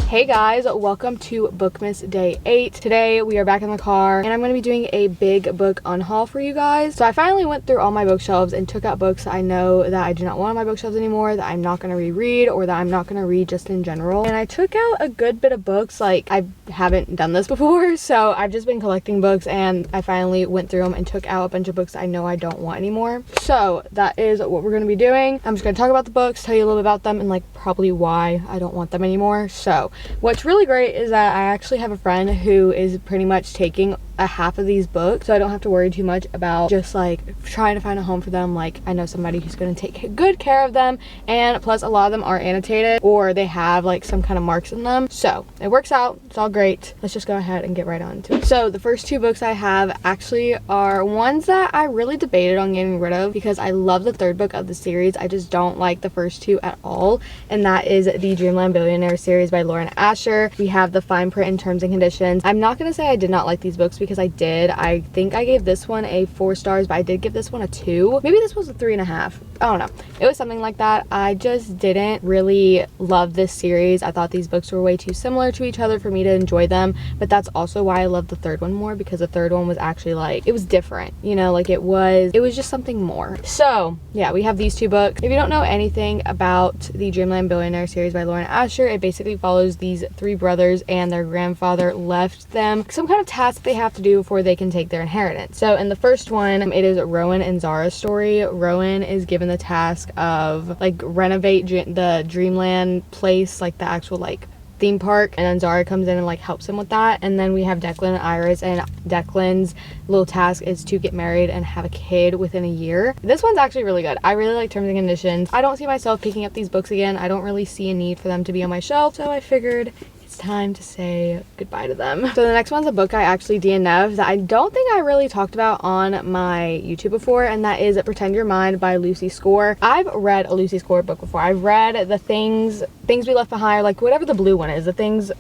Hey guys, welcome to Bookmas Day 8. Today we are back in the car and I'm going to be doing a big book unhaul for you guys. So I finally went through all my bookshelves and took out books I know that I do not want on my bookshelves anymore, that I'm not going to reread, or that I'm not going to read just in general. And I took out a good bit of books. Like, I haven't done this before, so I've just been collecting books and I finally went through them and took out a bunch of books I know I don't want anymore. So that is what we're going to be doing. I'm just going to talk about the books, tell you a little bit about them, and like probably why I don't want them anymore. So what's really great is that I actually have a friend who is pretty much taking a half of these books, so I don't have to worry too much about just like trying to find a home for them. Like, I know somebody who's going to take good care of them, and plus a lot of them are annotated or they have like some kind of marks in them, so it works out. It's all great. Let's just go ahead and get right on to it. So the first two books I have actually are ones that I really debated on getting rid of because I love the third book of the series. I just don't like the first two at all, and that is the Dreamland Billionaire series by Lauren Asher. We have the fine print and terms and conditions. I'm not going to say I did not like these books because I did. I think I gave this one a 4 stars, but I did give this one a 2. Maybe this was a 3.5. I don't know. It was something like that. I just didn't really love this series. I thought these books were way too similar to each other for me to enjoy them, but that's also why I love the third one more, because the third one was actually like, it was different, you know, like it was just something more. So yeah, we have these two books. If you don't know anything about the Dreamland Billionaire series by Lauren Asher, it basically follows these 3 brothers, and their grandfather left them some kind of task they have to do before they can take their inheritance. So in the first one, it is Rowan and Zara's story. Rowan is given the task of like renovate the Dreamland place, like the actual like theme park, and then Zara comes in and like helps him with that. And then we have Declan and Iris, and Declan's little task is to get married and have a kid within a year. This one's actually really good. I really like terms and conditions. I don't see myself picking up these books again. I don't really see a need for them to be on my shelf, so I figured it's time to say goodbye to them. So the next one's a book I actually DNF'd that I don't think I really talked about on my YouTube before, and that is Pretend You're Mine by Lucy Score. I've read a Lucy Score book before. I've read the things we left behind, or like whatever the blue one is, the things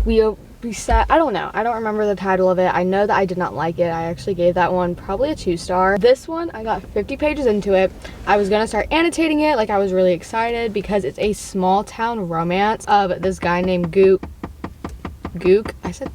we set. I don't know. I don't remember the title of it. I know that I did not like it. I actually gave that one probably a 2 star. This one, I got 50 pages into it. I was gonna start annotating it. Like, I was really excited because it's a small town romance of this guy named Gook. I said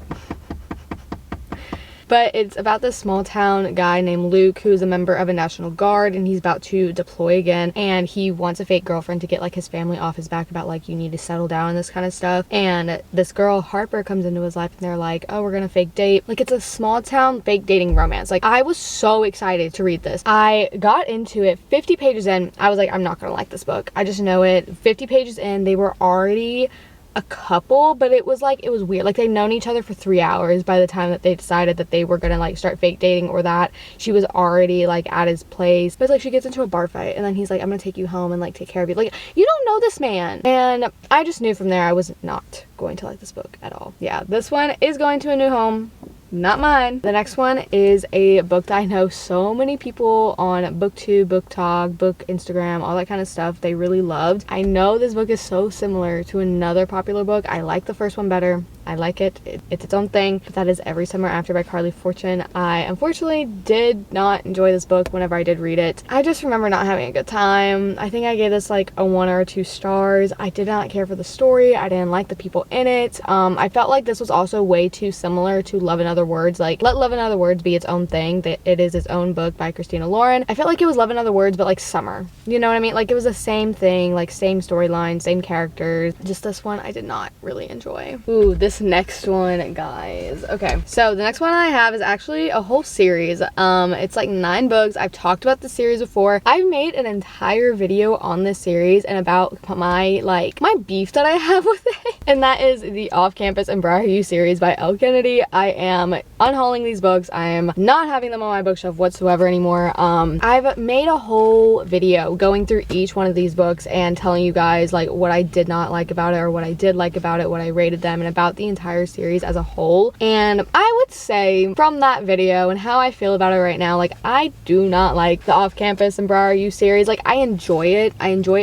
but it's about this small town guy named Luke, who's a member of a National Guard, and he's about to deploy again, and he wants a fake girlfriend to get like his family off his back about like, you need to settle down and this kind of stuff. And this girl Harper comes into his life, and they're like, oh, we're gonna fake date. Like, it's a small town fake dating romance. Like, I was so excited to read this. I got into it 50 pages in. I was like, I'm not gonna like this book. I just know it. 50 pages in, they were already a couple, but it was weird. Like, they'd known each other for 3 hours by the time that they decided that they were gonna like start fake dating, or that she was already like at his place. But it's like she gets into a bar fight, and then he's like, I'm gonna take you home and like take care of you. Like, you don't know this man. And I just knew from there I was not going to like this book at all. Yeah, this one is going to a new home. Not mine. The next one is a book that I know so many people on BookTube, BookTok, Book Instagram, all that kind of stuff, they really loved. I know this book is so similar to another popular book. I like the first one better. I like it. It's its own thing. But that is Every Summer After by Carly Fortune. I unfortunately did not enjoy this book whenever I did read it. I just remember not having a good time. I think I gave this like a 1 or 2 stars. I did not care for the story. I didn't like the people in it. I felt like this was also way too similar to Love in Other Words. Like, let Love in Other Words be its own thing. That it is its own book by Christina Lauren. I felt like it was Love in Other Words, but like summer. You know what I mean? Like, it was the same thing, like same storyline, same characters. Just this one I did not really enjoy. Ooh, this next one, guys. Okay, so the next one I have is actually a whole series. It's like 9 books. I've talked about the series before. I've made an entire video on this series and about my beef that I have with it, and that is the Off Campus and Briar U series by Elle Kennedy. I am unhauling these books. I am not having them on my bookshelf whatsoever anymore. I've made a whole video going through each one of these books and telling you guys like what I did not like about it, or what I did like about it, what I rated them, and about the entire series as a whole. And I would say from that video and how I feel about it right now, like, I do not like the Off Campus and Briar U series. Like, I enjoy it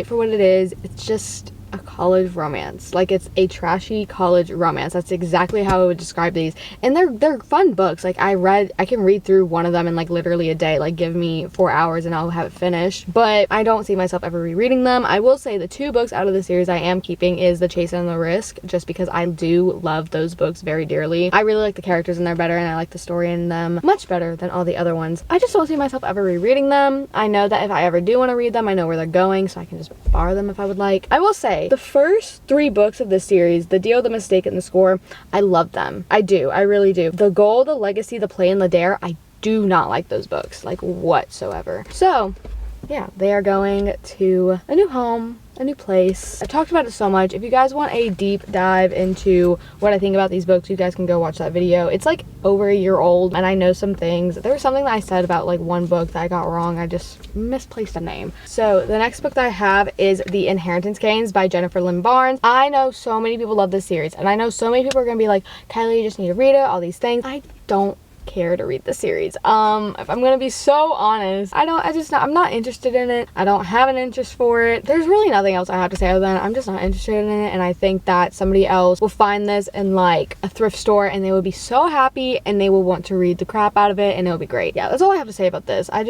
for what it is. It's just a college romance. Like, it's a trashy college romance. That's exactly how I would describe these. And they're fun books. Like, I can read through one of them in like literally a day. Like, give me 4 hours and I'll have it finished. But I don't see myself ever rereading them. I will say the 2 books out of the series I am keeping is The Chase and the Risk, just because I do love those books very dearly. I really like the characters in there better, and I like the story in them much better than all the other ones. I just don't see myself ever rereading them. I know that if I ever do want to read them, I know where they're going, so I can just borrow them if I would like. I will say the first 3 books of this series, The Deal, The Mistake, and The Score, I love them. I do. I really do. The Goal, The Legacy, The Play, and The Dare, I do not like those books, like, whatsoever. So yeah, they are going to a new home, a new place. I've talked about it so much. If you guys want a deep dive into what I think about these books, you guys can go watch that video. It's like over a year old, and I know some things. There was something that I said about like one book that I got wrong. I just misplaced a name. So the next book that I have is The Inheritance Games by Jennifer Lynn Barnes. I know so many people love this series, and I know so many people are gonna be like, Kylie, you just need to read it, all these things. I don't care to read the series. If I'm gonna be so honest, I'm not interested in it. I don't have an interest for it. There's really nothing else I have to say other than I'm just not interested in it, and I think that somebody else will find this in like a thrift store and they will be so happy and they will want to read the crap out of it and it'll be great. Yeah, that's all I have to say about this. I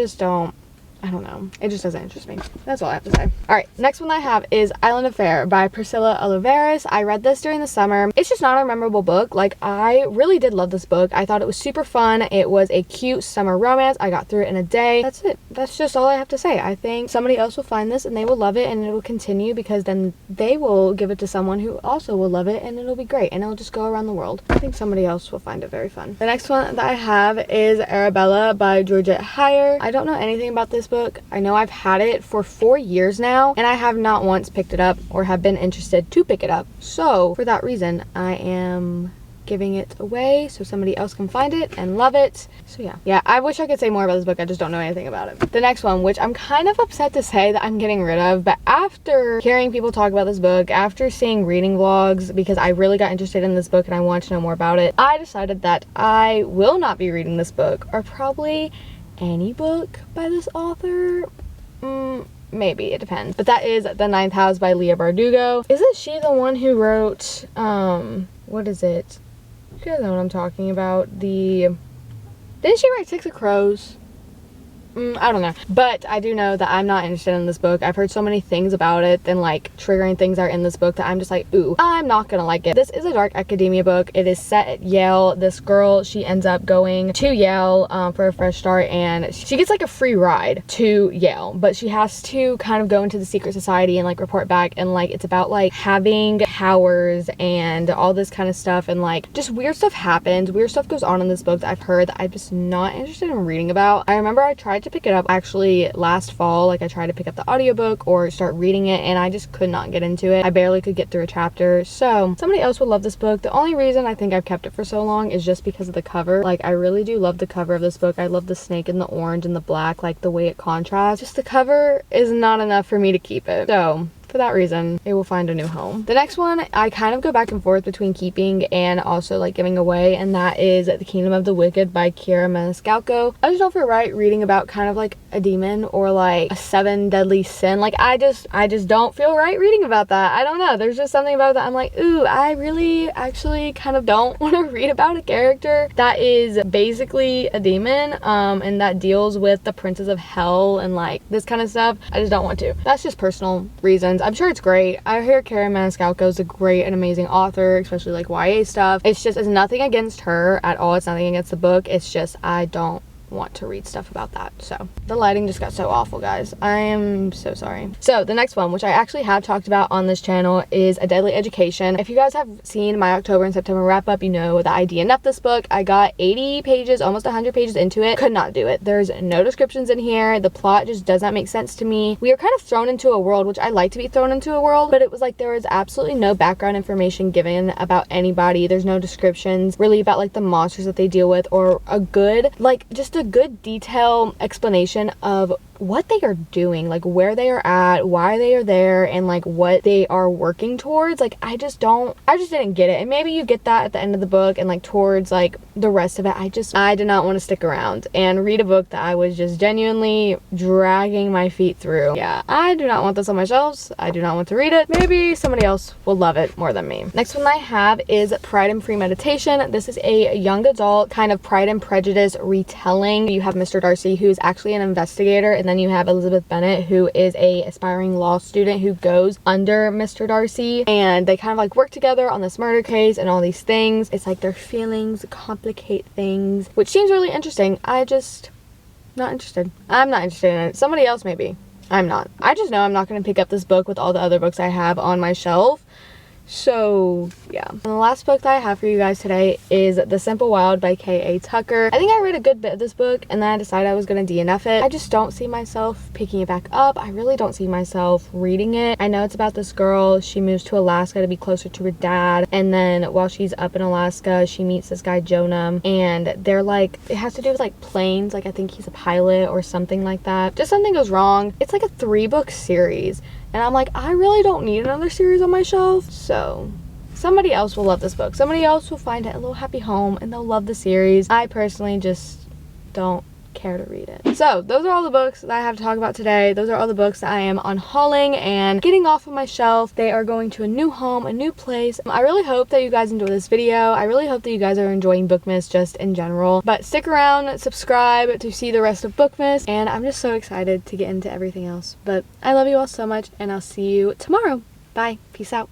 don't know. It just doesn't interest me. That's all I have to say. All right, next one I have is Island Affair by Priscilla Olivares. I read this during the summer. It's just not a memorable book. Like, I really did love this book. I thought it was super fun. It was a cute summer romance. I got through it in a day. That's it. That's just all I have to say. I think somebody else will find this and they will love it, and it will continue because then they will give it to someone who also will love it, and it'll be great, and it'll just go around the world. I think somebody else will find it very fun. The next one that I have is Arabella by Georgette Heyer. I don't know anything about this book. I know I've had it for 4 years now, and I have not once picked it up or have been interested to pick it up. So for that reason, I am giving it away so somebody else can find it and love it. So yeah, I wish I could say more about this book. I just don't know anything about it. The next one, which I'm kind of upset to say that I'm getting rid of, but after hearing people talk about this book, after seeing reading vlogs, because I really got interested in this book and I want to know more about it, I decided that I will not be reading this book, or probably any book by this author. Maybe, it depends. But that is The Ninth House by Leah Bardugo. Isn't she the one who wrote, what is it? You guys know what I'm talking about. Didn't she write Six of Crows? I don't know, but I do know that I'm not interested in this book. I've heard so many things about it and like triggering things are in this book that I'm just like, ooh, I'm not gonna like it. This is a dark academia book. It is set at Yale. This girl, she ends up going to Yale for a fresh start, and she gets like a free ride to Yale, but she has to kind of go into the secret society and like report back, and like it's about like having powers and all this kind of stuff, and like just weird stuff happens. Weird stuff goes on in this book that I've heard that I'm just not interested in reading about. I remember I tried to pick it up actually last fall. Like, I tried to pick up the audiobook or start reading it, and I just could not get into it. I barely could get through a chapter. So somebody else would love this book. The only reason I think I've kept it for so long is just because of the cover. Like, I really do love the cover of this book. I love the snake and the orange and the black, like the way it contrasts. Just the cover is not enough for me to keep it. So for that reason, it will find a new home. The next one, I kind of go back and forth between keeping and also like giving away, and that is The Kingdom of the Wicked by Kira Maniscalco. I just don't feel right reading about kind of like a demon or like a 7 deadly sin. Like, I just don't feel right reading about that. I don't know. There's just something about that. I'm like, ooh, I really actually kind of don't want to read about a character that is basically a demon, and that deals with the princes of hell and like this kind of stuff. I just don't want to. That's just personal reasons. I'm sure it's great. I hear Karen Maniscalco is a great and amazing author, especially like YA stuff. It's nothing against her at all. It's nothing against the book. It's just I don't want to read stuff about that. So the lighting just got so awful, guys. I am so sorry. So the next one, which I actually have talked about on this channel, is A Deadly Education. If you guys have seen my October and September wrap up, you know that I DNF'd this book. I got 80 pages, almost 100 pages into it. Could not do it. There's no descriptions in here. The plot just does not make sense to me. We are kind of thrown into a world, which I like to be thrown into a world, but it was like there was absolutely no background information given about anybody. There's no descriptions really about like the monsters that they deal with, or a good, like just a good detailed explanation of what they are doing, like where they are at, why they are there, and like what they are working towards. Like I just didn't get it. And maybe you get that at the end of the book, and like towards like the rest of it, I did not want to stick around and read a book that I was just genuinely dragging my feet through. Yeah, I do not want this on my shelves. I do not want to read it. Maybe somebody else will love it more than me. Next one I have is Pride and Premeditation. This is a young adult kind of Pride and Prejudice retelling. You have Mr. Darcy, who's actually an investigator, and then you have Elizabeth Bennet, who is a aspiring law student who goes under Mr. Darcy, and they kind of like work together on this murder case and all these things. It's like their feelings complicate things, which seems really interesting. Not interested. I'm not interested in it. Somebody else maybe. I'm not. I just know I'm not going to pick up this book with all the other books I have on my shelf. So yeah. And the last book that I have for you guys today is The Simple Wild by K.A. Tucker. I think I read a good bit of this book and then I decided I was going to DNF it. I just don't see myself picking it back up. I really don't see myself reading it. I know it's about this girl. She moves to Alaska to be closer to her dad, and then while she's up in Alaska, she meets this guy Jonah, and they're like, it has to do with like planes. Like I think he's a pilot or something like that. Just something goes wrong. It's like a 3-book series. And I'm like, I really don't need another series on my shelf. So somebody else will love this book. Somebody else will find it a little happy home and they'll love the series. I personally just don't care to read it. So those are all the books that I have to talk about today. Those are all the books that I am unhauling and getting off of my shelf. They are going to a new home, a new place. I really hope that you guys enjoy this video. I really hope that you guys are enjoying Bookmas just in general. But stick around, subscribe to see the rest of Bookmas, and I'm just so excited to get into everything else. But I love you all so much, and I'll see you tomorrow. Bye. Peace out.